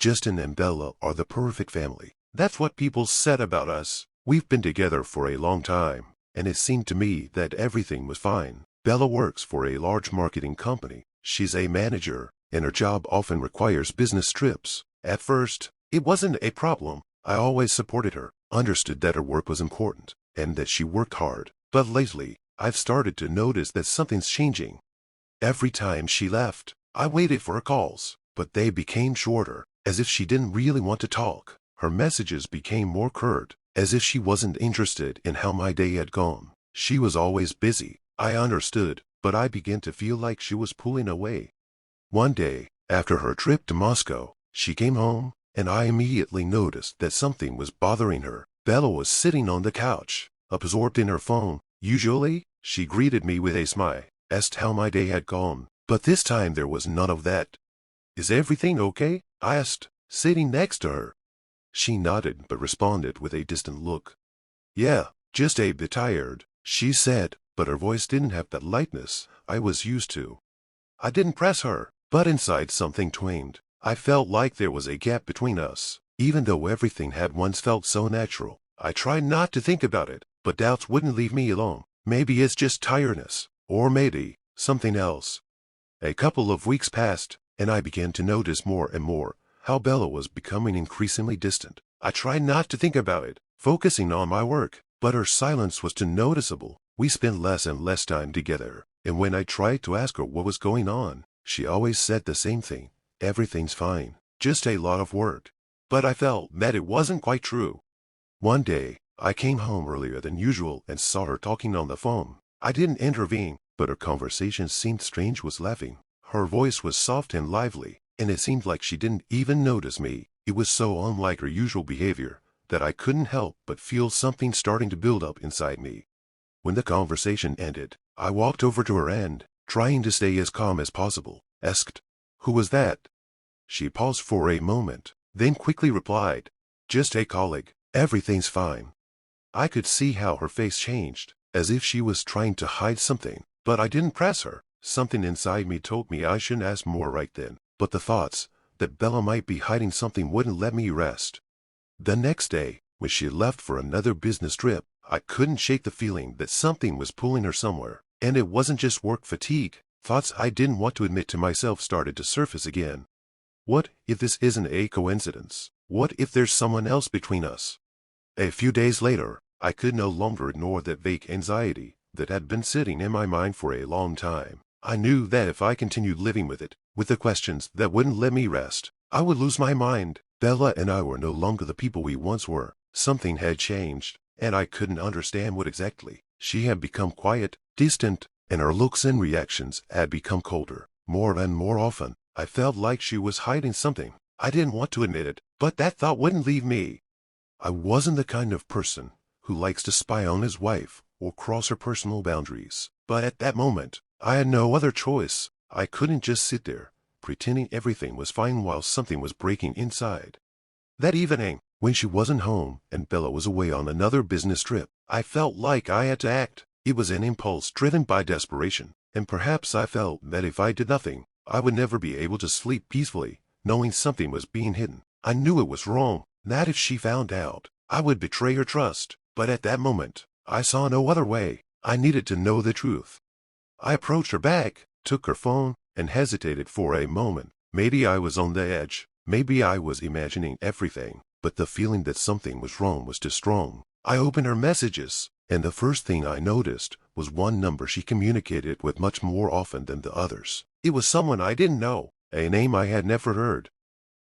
Justin and Bella are the perfect family. That's what people said about us. We've been together for a long time, and it seemed to me that everything was fine. Bella works for a large marketing company. She's a manager, and her job often requires business trips. At first, it wasn't a problem. I always supported her, understood that her work was important, and that she worked hard. But lately, I've started to notice that something's changing. Every time she left, I waited for her calls, but they became shorter, as if she didn't really want to talk. Her messages became more curt, as if she wasn't interested in how my day had gone. She was always busy. I understood, but I began to feel like she was pulling away. One day, after her trip to Moscow, she came home, and I immediately noticed that something was bothering her. Bella was sitting on the couch, absorbed in her phone. Usually, she greeted me with a smile, asked how my day had gone, but this time there was none of that. "Is everything okay?" I asked, sitting next to her. She nodded but responded with a distant look. "Yeah, just a bit tired," she said, but her voice didn't have that lightness I was used to. I didn't press her, but inside something twanged. I felt like there was a gap between us, even though everything had once felt so natural. I tried not to think about it, but doubts wouldn't leave me alone. Maybe it's just tiredness, or maybe something else. A couple of weeks passed, and I began to notice more and more how Bella was becoming increasingly distant. I tried not to think about it, focusing on my work, but her silence was too noticeable. We spent less and less time together, and when I tried to ask her what was going on, she always said the same thing: "Everything's fine, just a lot of work." But I felt that it wasn't quite true. One day, I came home earlier than usual and saw her talking on the phone. I didn't intervene, but her conversation seemed strange. Was laughing. Her voice was soft and lively, and it seemed like she didn't even notice me. It was so unlike her usual behavior that I couldn't help but feel something starting to build up inside me. When the conversation ended, I walked over to her and, trying to stay as calm as possible, asked, "Who was that?" She paused for a moment, then quickly replied, "Just a colleague. Everything's fine." I could see how her face changed, as if she was trying to hide something, but I didn't press her. Something inside me told me I shouldn't ask more right then, but the thoughts that Bella might be hiding something wouldn't let me rest. The next day, when she left for another business trip, I couldn't shake the feeling that something was pulling her somewhere, and it wasn't just work fatigue. Thoughts I didn't want to admit to myself started to surface again. What if this isn't a coincidence? What if there's someone else between us? A few days later, I could no longer ignore that vague anxiety that had been sitting in my mind for a long time. I knew that if I continued living with it, with the questions that wouldn't let me rest, I would lose my mind. Bella and I were no longer the people we once were. Something had changed, and I couldn't understand what exactly. She had become quiet, distant, and her looks and reactions had become colder. More and more often, I felt like she was hiding something. I didn't want to admit it, but that thought wouldn't leave me. I wasn't the kind of person who likes to spy on his wife or cross her personal boundaries. But at that moment, I had no other choice. I couldn't just sit there, pretending everything was fine while something was breaking inside. That evening, when she wasn't home and Bella was away on another business trip, I felt like I had to act. It was an impulse driven by desperation, and perhaps I felt that if I did nothing, I would never be able to sleep peacefully, knowing something was being hidden. I knew it was wrong, that if she found out, I would betray her trust. But at that moment, I saw no other way. I needed to know the truth. I approached her back, took her phone, and hesitated for a moment. Maybe I was on the edge. Maybe I was imagining everything, but the feeling that something was wrong was too strong. I opened her messages, and the first thing I noticed was one number she communicated with much more often than the others. It was someone I didn't know, a name I had never heard.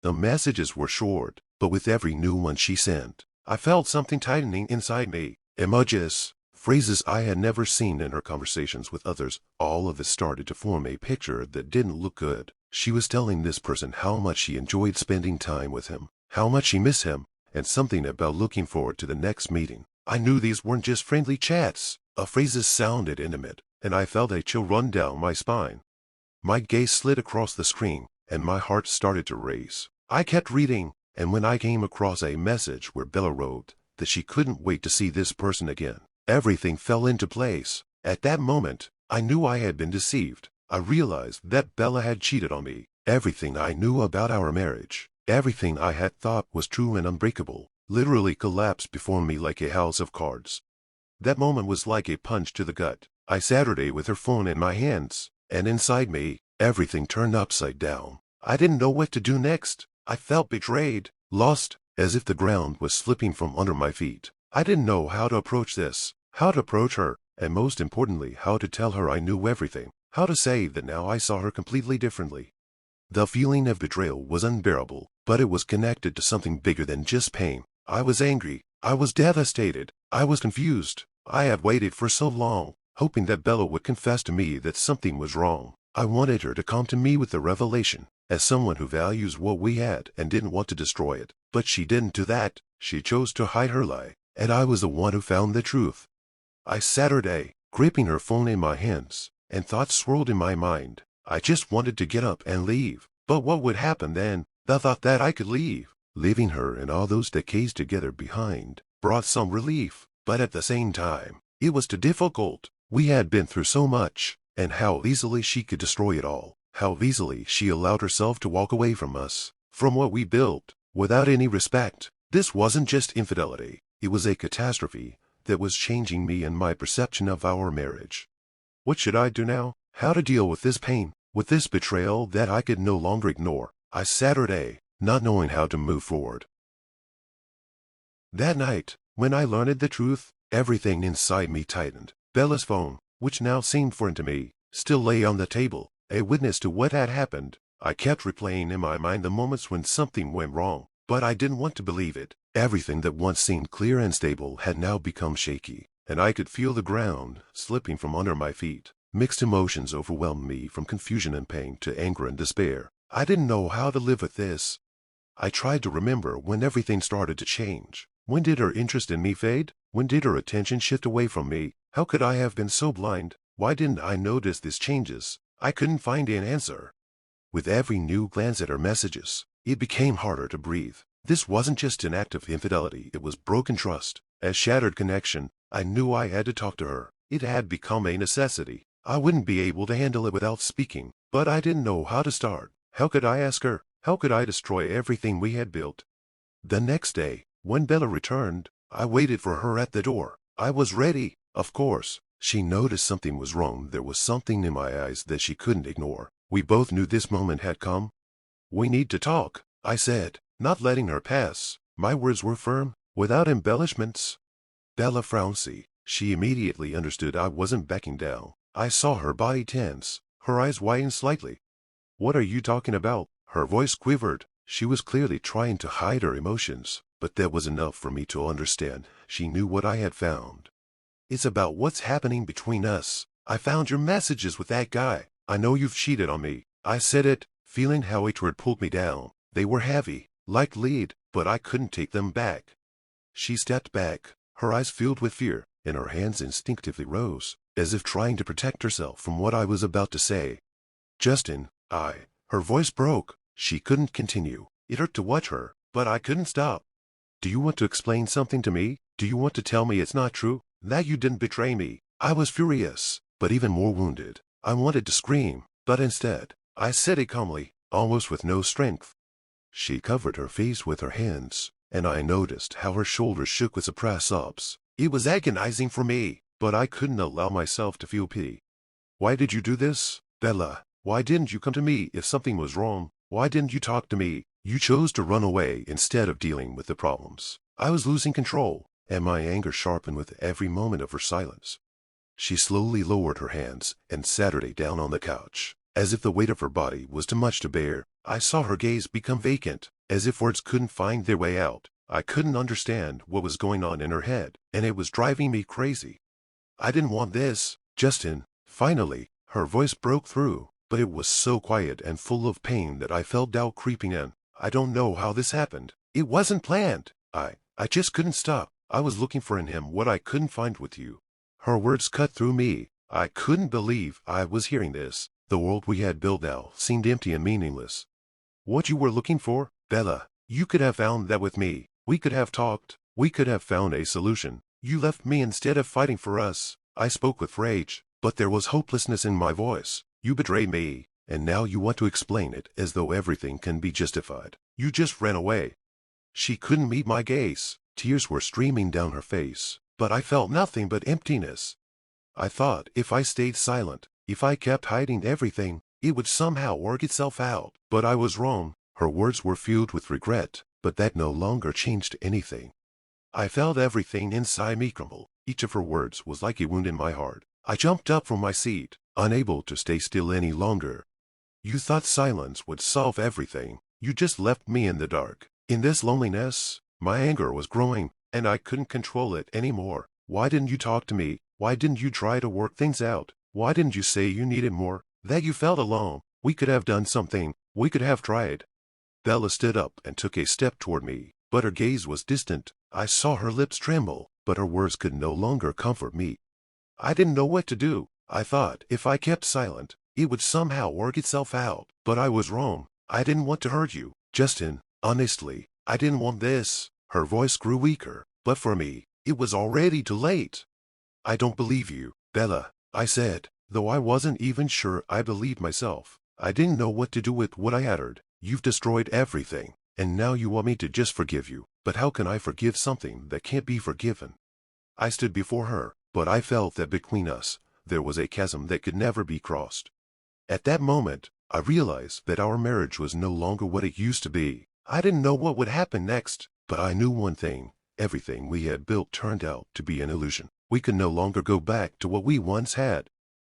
The messages were short, but with every new one she sent, I felt something tightening inside me. Emojis, phrases I had never seen in her conversations with others. All of it started to form a picture that didn't look good. She was telling this person how much she enjoyed spending time with him, how much she missed him, and something about looking forward to the next meeting. I knew these weren't just friendly chats. The phrases sounded intimate, and I felt a chill run down my spine. My gaze slid across the screen, and my heart started to race. I kept reading, and when I came across a message where Bella wrote that she couldn't wait to see this person again, everything fell into place. At that moment, I knew I had been deceived. I realized that Bella had cheated on me. Everything I knew about our marriage, Everything I had thought was true and unbreakable literally collapsed before me like a house of cards. That moment was like a punch to the gut. I sat there with her phone in my hands, and inside me, everything turned upside down. I didn't know what to do next. I felt betrayed, lost, as if the ground was slipping from under my feet. I didn't know how to approach this, how to approach her, and most importantly, how to tell her I knew everything, how to say that now I saw her completely differently. The feeling of betrayal was unbearable, but it was connected to something bigger than just pain. I was angry. I was devastated. I was confused. I had waited for so long, hoping that Bella would confess to me that something was wrong. I wanted her to come to me with the revelation, as someone who values what we had and didn't want to destroy it. But she didn't do that. She chose to hide her lie, and I was the one who found the truth. I sat there, gripping her phone in my hands, and thoughts swirled in my mind. I just wanted to get up and leave. But what would happen then? The thought that I could leave, leaving her and all those decades together behind, brought some relief. But at the same time, it was too difficult. We had been through so much, and how easily she could destroy it all. How easily she allowed herself to walk away from us, from what we built, without any respect. This wasn't just infidelity. It was a catastrophe that was changing me and my perception of our marriage. What should I do now? How to deal with this pain, with this betrayal that I could no longer ignore? I sat there, not knowing how to move forward. That night, when I learned the truth, everything inside me tightened. Bella's phone, which now seemed foreign to me, still lay on the table, a witness to what had happened. I kept replaying in my mind the moments when something went wrong, but I didn't want to believe it. Everything that once seemed clear and stable had now become shaky, and I could feel the ground slipping from under my feet. Mixed emotions overwhelmed me, from confusion and pain to anger and despair. I didn't know how to live with this. I tried to remember when everything started to change. When did her interest in me fade? When did her attention shift away from me? How could I have been so blind? Why didn't I notice these changes? I couldn't find an answer. With every new glance at her messages, it became harder to breathe. This wasn't just an act of infidelity, it was broken trust, a shattered connection. I knew I had to talk to her. It had become a necessity. I wouldn't be able to handle it without speaking, but I didn't know how to start. How could I ask her? How could I destroy everything we had built? The next day, when Bella returned, I waited for her at the door. I was ready, of course. She noticed something was wrong. There was something in my eyes that she couldn't ignore. We both knew this moment had come. "We need to talk," I said, not letting her pass. My words were firm, without embellishments. Bella frowned. She immediately understood I wasn't backing down. I saw her body tense, her eyes widen slightly. "What are you talking about?" Her voice quivered. She was clearly trying to hide her emotions, but that was enough for me to understand. She knew what I had found. "It's about what's happening between us. I found your messages with that guy. I know you've cheated on me." I said it, feeling how hatred pulled me down. They were heavy, like lead, but I couldn't take them back. She stepped back, her eyes filled with fear, and her hands instinctively rose, as if trying to protect herself from what I was about to say. "Justin, Her voice broke. She couldn't continue. It hurt to watch her, but I couldn't stop. "Do you want to explain something to me? Do you want to tell me it's not true? That you didn't betray me?" I was furious, but even more wounded. I wanted to scream, but instead, I said it calmly, almost with no strength. She covered her face with her hands, and I noticed how her shoulders shook with suppressed sobs. It was agonizing for me, but I couldn't allow myself to feel pity. "Why did you do this, Bella? Why didn't you come to me if something was wrong? Why didn't you talk to me? You chose to run away instead of dealing with the problems." I was losing control, and my anger sharpened with every moment of her silence. She slowly lowered her hands and sat her down on the couch, as if the weight of her body was too much to bear. I saw her gaze become vacant, as if words couldn't find their way out. I couldn't understand what was going on in her head, and it was driving me crazy. "I didn't want this, Justin." Finally, her voice broke through, but it was so quiet and full of pain that I felt doubt creeping in. "I don't know how this happened. It wasn't planned. I just couldn't stop. I was looking for in him what I couldn't find with you." Her words cut through me. I couldn't believe I was hearing this. The world we had built now seemed empty and meaningless. "What you were looking for, Bella, you could have found that with me. We could have talked. We could have found a solution. You left me instead of fighting for us." I spoke with rage, but there was hopelessness in my voice. "You betrayed me, and now you want to explain it as though everything can be justified. You just ran away." She couldn't meet my gaze. Tears were streaming down her face, but I felt nothing but emptiness. I thought if I stayed silent, if I kept hiding everything, it would somehow work itself out. But I was wrong. Her words were filled with regret, but that no longer changed anything. I felt everything inside me crumble. Each of her words was like a wound in my heart. I jumped up from my seat, unable to stay still any longer. "You thought silence would solve everything. You just left me in the dark. In this loneliness." My anger was growing, and I couldn't control it anymore. "Why didn't you talk to me? Why didn't you try to work things out? Why didn't you say you needed more? That you felt alone? We could have done something. We could have tried." Bella stood up and took a step toward me, but her gaze was distant. I saw her lips tremble, but her words could no longer comfort me. I didn't know what to do. I thought if I kept silent, it would somehow work itself out. But I was wrong. I didn't want to hurt you, Justin. Honestly, I didn't want this. Her voice grew weaker, but for me, it was already too late. "I don't believe you, Bella," I said, though I wasn't even sure I believed myself. I didn't know what to do with what I uttered. "You've destroyed everything, and now you want me to just forgive you. But how can I forgive something that can't be forgiven?" I stood before her, but I felt that between us, there was a chasm that could never be crossed. At that moment, I realized that our marriage was no longer what it used to be. I didn't know what would happen next, but I knew one thing. Everything we had built turned out to be an illusion. We could no longer go back to what we once had.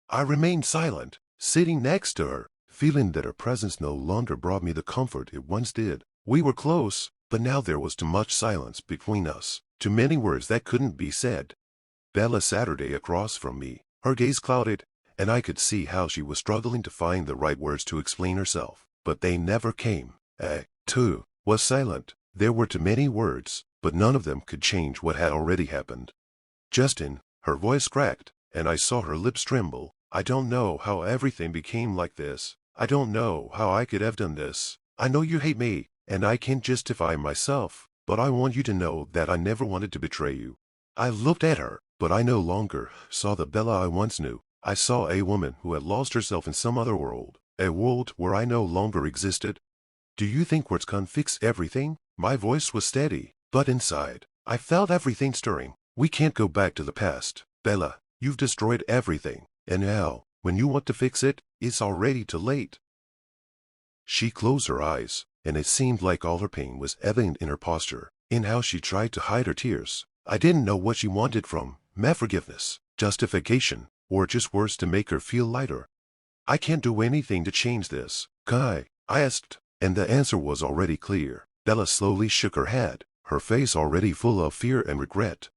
I remained silent, sitting next to her, feeling that her presence no longer brought me the comfort it once did. We were close, but now there was too much silence between us, too many words that couldn't be said. Bella Saturday across from me, her gaze clouded, and I could see how she was struggling to find the right words to explain herself, but they never came. I, too, was silent. There were too many words, but none of them could change what had already happened. "Justin," her voice cracked, and I saw her lips tremble. "I don't know how everything became like this. I don't know how I could have done this. I know you hate me, and I can't justify myself, but I want you to know that I never wanted to betray you." I looked at her, but I no longer saw the Bella I once knew. I saw a woman who had lost herself in some other world, a world where I no longer existed. "Do you think words can fix everything?" My voice was steady, but inside, I felt everything stirring. "We can't go back to the past, Bella. You've destroyed everything, and now, when you want to fix it, it's already too late." She closed her eyes, and it seemed like all her pain was evident in her posture, in how she tried to hide her tears. I didn't know what she wanted from me: forgiveness, justification, or just words to make her feel lighter. "I can't do anything to change this, can I asked, and the answer was already clear. Bella slowly shook her head, her face already full of fear and regret.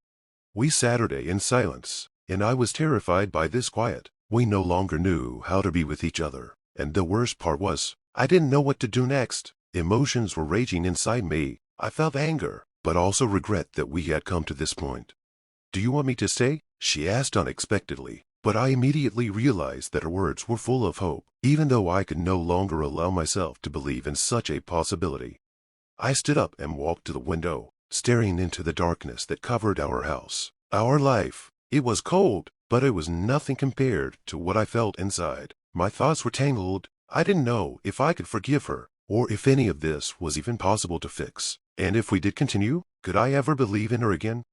We sat in silence, and I was terrified by this quiet. We no longer knew how to be with each other, and the worst part was, I didn't know what to do next. Emotions were raging inside me. I felt anger, but also regret that we had come to this point. "Do you want me to stay?" she asked unexpectedly, but I immediately realized that her words were full of hope, even though I could no longer allow myself to believe in such a possibility. I stood up and walked to the window, staring into the darkness that covered our house, our life. It was cold, but it was nothing compared to what I felt inside. My thoughts were tangled. I didn't know if I could forgive her, or if any of this was even possible to fix. And if we did continue, could I ever believe in her again?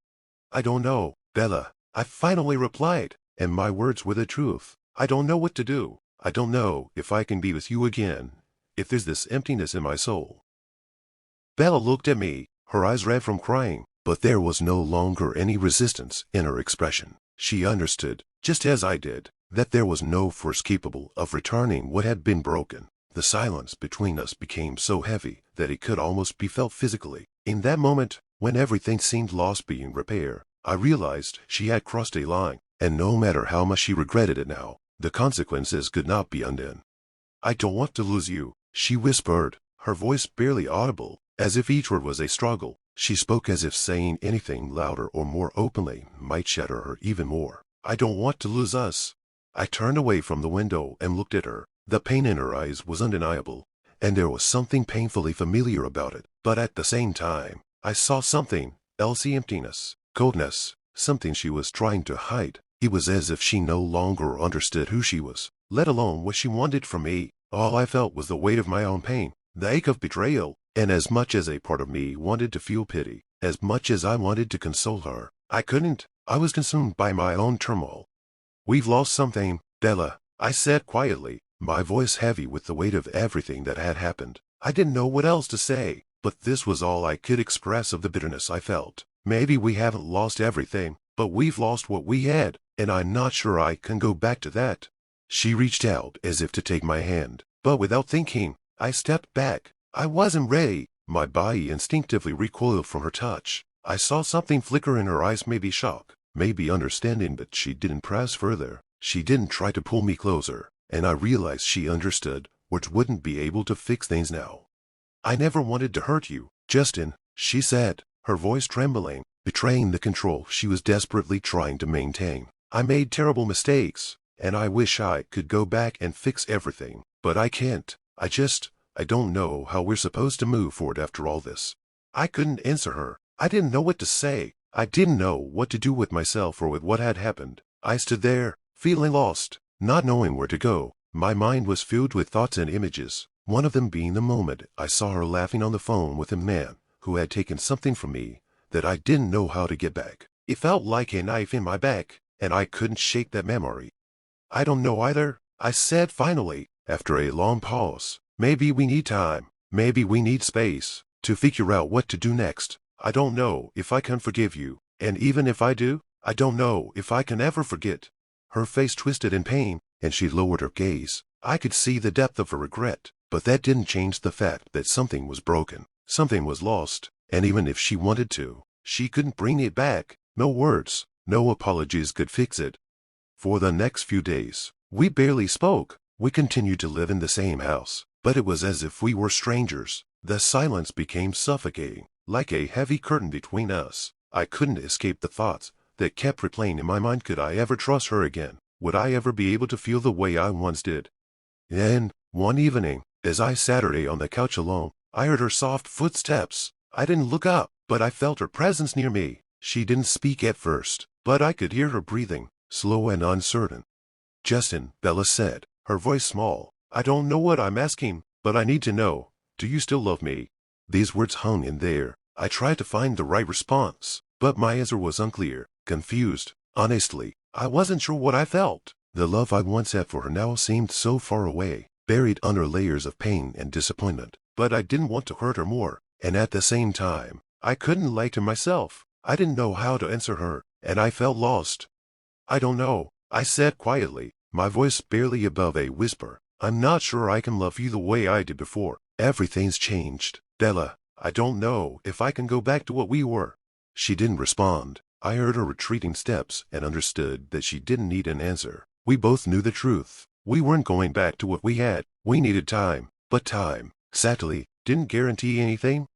"I don't know, Bella," I finally replied, and my words were the truth. "I don't know what to do. I don't know if I can be with you again, if there's this emptiness in my soul." Bella looked at me, her eyes red from crying, but there was no longer any resistance in her expression. She understood, just as I did, that there was no force capable of returning what had been broken. The silence between us became so heavy that it could almost be felt physically. In that moment, when everything seemed lost beyond repair, I realized she had crossed a line, and no matter how much she regretted it now, the consequences could not be undone. "I don't want to lose you," she whispered, her voice barely audible, as if each word was a struggle. She spoke as if saying anything louder or more openly might shatter her even more. "I don't want to lose us." I turned away from the window and looked at her. The pain in her eyes was undeniable, and there was something painfully familiar about it. But at the same time, I saw something else: the emptiness, coldness, something she was trying to hide. It was as if she no longer understood who she was, let alone what she wanted from me. All I felt was the weight of my own pain, the ache of betrayal, and as much as a part of me wanted to feel pity, as much as I wanted to console her, I couldn't. I was consumed by my own turmoil. "We've lost something, Bella," I said quietly, my voice heavy with the weight of everything that had happened. I didn't know what else to say, but this was all I could express of the bitterness I felt. "Maybe we haven't lost everything, but we've lost what we had, and I'm not sure I can go back to that." She reached out as if to take my hand, but without thinking, I stepped back. I wasn't ready. My body instinctively recoiled from her touch. I saw something flicker in her eyes, maybe shock, maybe understanding, but she didn't press further. She didn't try to pull me closer, and I realized she understood, which wouldn't be able to fix things now. "I never wanted to hurt you, Justin," she said, her voice trembling, betraying the control she was desperately trying to maintain. "I made terrible mistakes, and I wish I could go back and fix everything, but I can't. I don't know how we're supposed to move forward after all this." I couldn't answer her. I didn't know what to say. I didn't know what to do with myself or with what had happened. I stood there, feeling lost, not knowing where to go. My mind was filled with thoughts and images, one of them being the moment I saw her laughing on the phone with a man who had taken something from me that I didn't know how to get back. It felt like a knife in my back, and I couldn't shake that memory. "I don't know either," I said finally, after a long pause. "Maybe we need time. Maybe we need space to figure out what to do next. I don't know if I can forgive you, and even if I do, I don't know if I can ever forget." Her face twisted in pain, and she lowered her gaze. I could see the depth of her regret, but that didn't change the fact that something was broken, something was lost, and even if she wanted to, she couldn't bring it back. No words, no apologies could fix it. For the next few days, we barely spoke. We continued to live in the same house, but it was as if we were strangers. The silence became suffocating, like a heavy curtain between us. I couldn't escape the thoughts that kept replaying in my mind. Could I ever trust her again? Would I ever be able to feel the way I once did? Then, one evening, as I sat on the couch alone, I heard her soft footsteps. I didn't look up, but I felt her presence near me. She didn't speak at first, but I could hear her breathing, slow and uncertain. "Justin," Bella said, her voice small, "I don't know what I'm asking, but I need to know. Do you still love me?" These words hung in there. I tried to find the right response, but my answer was unclear, confused. Honestly, I wasn't sure what I felt. The love I once had for her now seemed so far away, buried under layers of pain and disappointment. But I didn't want to hurt her more, and at the same time, I couldn't lie to myself. I didn't know how to answer her, and I felt lost. "I don't know," I said quietly, my voice barely above a whisper. "I'm not sure I can love you the way I did before. Everything's changed, Bella. I don't know if I can go back to what we were." She didn't respond. I heard her retreating steps and understood that she didn't need an answer. We both knew the truth. We weren't going back to what we had. We needed time, but time, sadly, didn't guarantee anything.